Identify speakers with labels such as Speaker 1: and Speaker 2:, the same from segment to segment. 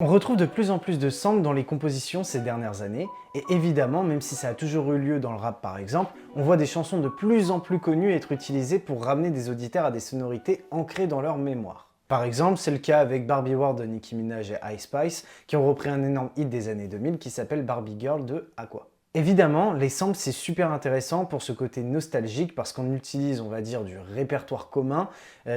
Speaker 1: On retrouve de plus en plus de samples dans les compositions ces dernières années, et évidemment, même si ça a toujours eu lieu dans le rap par exemple, on voit des chansons de plus en plus connues être utilisées pour ramener des auditeurs à des sonorités ancrées dans leur mémoire. Par exemple, c'est le cas avec Barbie World de Nicki Minaj et Ice Spice, qui ont repris un énorme hit des années 2000 qui s'appelle Barbie Girl de Aqua. Évidemment, les samples c'est super intéressant pour ce côté nostalgique parce qu'on utilise, on va dire, du répertoire commun,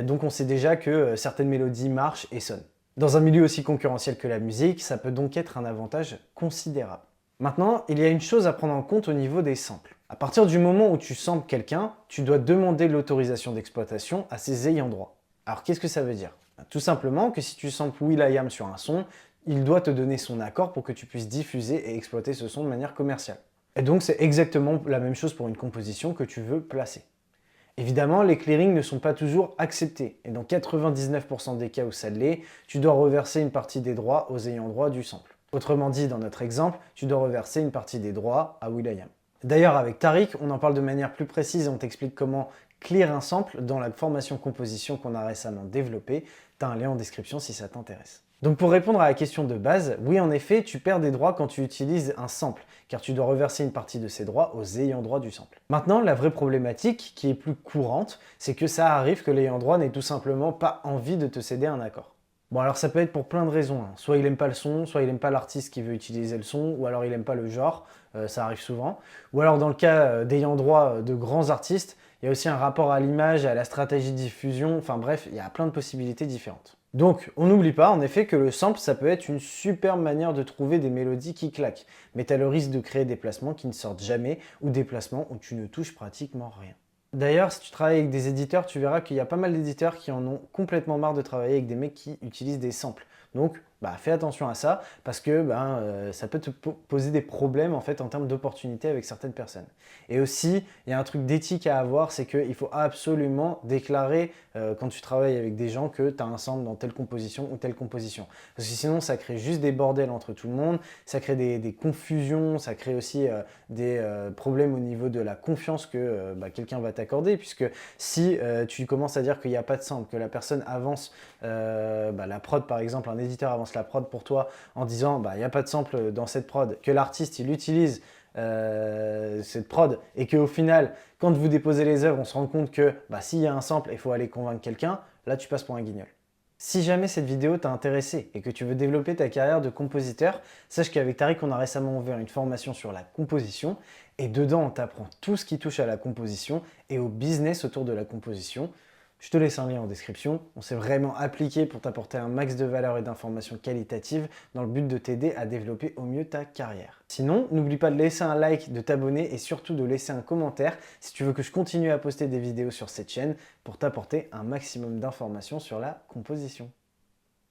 Speaker 1: donc on sait déjà que certaines mélodies marchent et sonnent. Dans un milieu aussi concurrentiel que la musique, ça peut donc être un avantage considérable. Maintenant, il y a une chose à prendre en compte au niveau des samples. À partir du moment où tu samples quelqu'un, tu dois demander l'autorisation d'exploitation à ses ayants droit. Alors qu'est-ce que ça veut dire? Tout simplement que si tu samples will.i.am sur un son, il doit te donner son accord pour que tu puisses diffuser et exploiter ce son de manière commerciale. Et donc c'est exactement la même chose pour une composition que tu veux placer. Évidemment, les clearings ne sont pas toujours acceptés, et dans 99% des cas où ça l'est, tu dois reverser une partie des droits aux ayants droit du sample. Autrement dit, dans notre exemple, tu dois reverser une partie des droits à will.i.am. D'ailleurs, avec Tariq, on en parle de manière plus précise et on t'explique comment clear un sample dans la formation composition qu'on a récemment développée. T'as un lien en description si ça t'intéresse. Donc pour répondre à la question de base, oui en effet, tu perds des droits quand tu utilises un sample, car tu dois reverser une partie de ces droits aux ayants droit du sample. Maintenant, la vraie problématique, qui est plus courante, c'est que ça arrive que l'ayant droit n'ait tout simplement pas envie de te céder un accord. Bon alors ça peut être pour plein de raisons, hein. Soit il aime pas le son, soit il aime pas l'artiste qui veut utiliser le son, ou alors il aime pas le genre, ça arrive souvent. Ou alors dans le cas d'ayant droit de grands artistes, il y a aussi un rapport à l'image et à la stratégie de diffusion, enfin bref, il y a plein de possibilités différentes. Donc, on n'oublie pas en effet que le sample, ça peut être une super manière de trouver des mélodies qui claquent, mais tu as le risque de créer des placements qui ne sortent jamais ou des placements où tu ne touches pratiquement rien. D'ailleurs, si tu travailles avec des éditeurs, tu verras qu'il y a pas mal d'éditeurs qui en ont complètement marre de travailler avec des mecs qui utilisent des samples. Donc, fais attention à ça parce que ça peut te poser des problèmes en fait en termes d'opportunités avec certaines personnes. Et aussi, il y a un truc d'éthique à avoir, c'est qu'il faut absolument déclarer quand tu travailles avec des gens que tu as un sample dans telle composition ou telle composition. Parce que sinon, ça crée juste des bordels entre tout le monde, ça crée des confusions, ça crée aussi des problèmes au niveau de la confiance que quelqu'un va t'accorder, puisque si tu commences à dire qu'il n'y a pas de sample, que la personne avance la prod par exemple, un éditeur avance la prod pour toi en disant il n'y a pas de sample dans cette prod, que l'artiste il utilise cette prod et qu'au final, quand vous déposez les œuvres, on se rend compte que s'il y a un sample, il faut aller convaincre quelqu'un, là tu passes pour un guignol. Si jamais cette vidéo t'a intéressé et que tu veux développer ta carrière de compositeur, sache qu'avec Tariq, on a récemment ouvert une formation sur la composition et dedans, on t'apprend tout ce qui touche à la composition et au business autour de la composition. Je te laisse un lien en description. On s'est vraiment appliqué pour t'apporter un max de valeur et d'informations qualitatives dans le but de t'aider à développer au mieux ta carrière. Sinon, n'oublie pas de laisser un like, de t'abonner et surtout de laisser un commentaire si tu veux que je continue à poster des vidéos sur cette chaîne pour t'apporter un maximum d'informations sur la composition.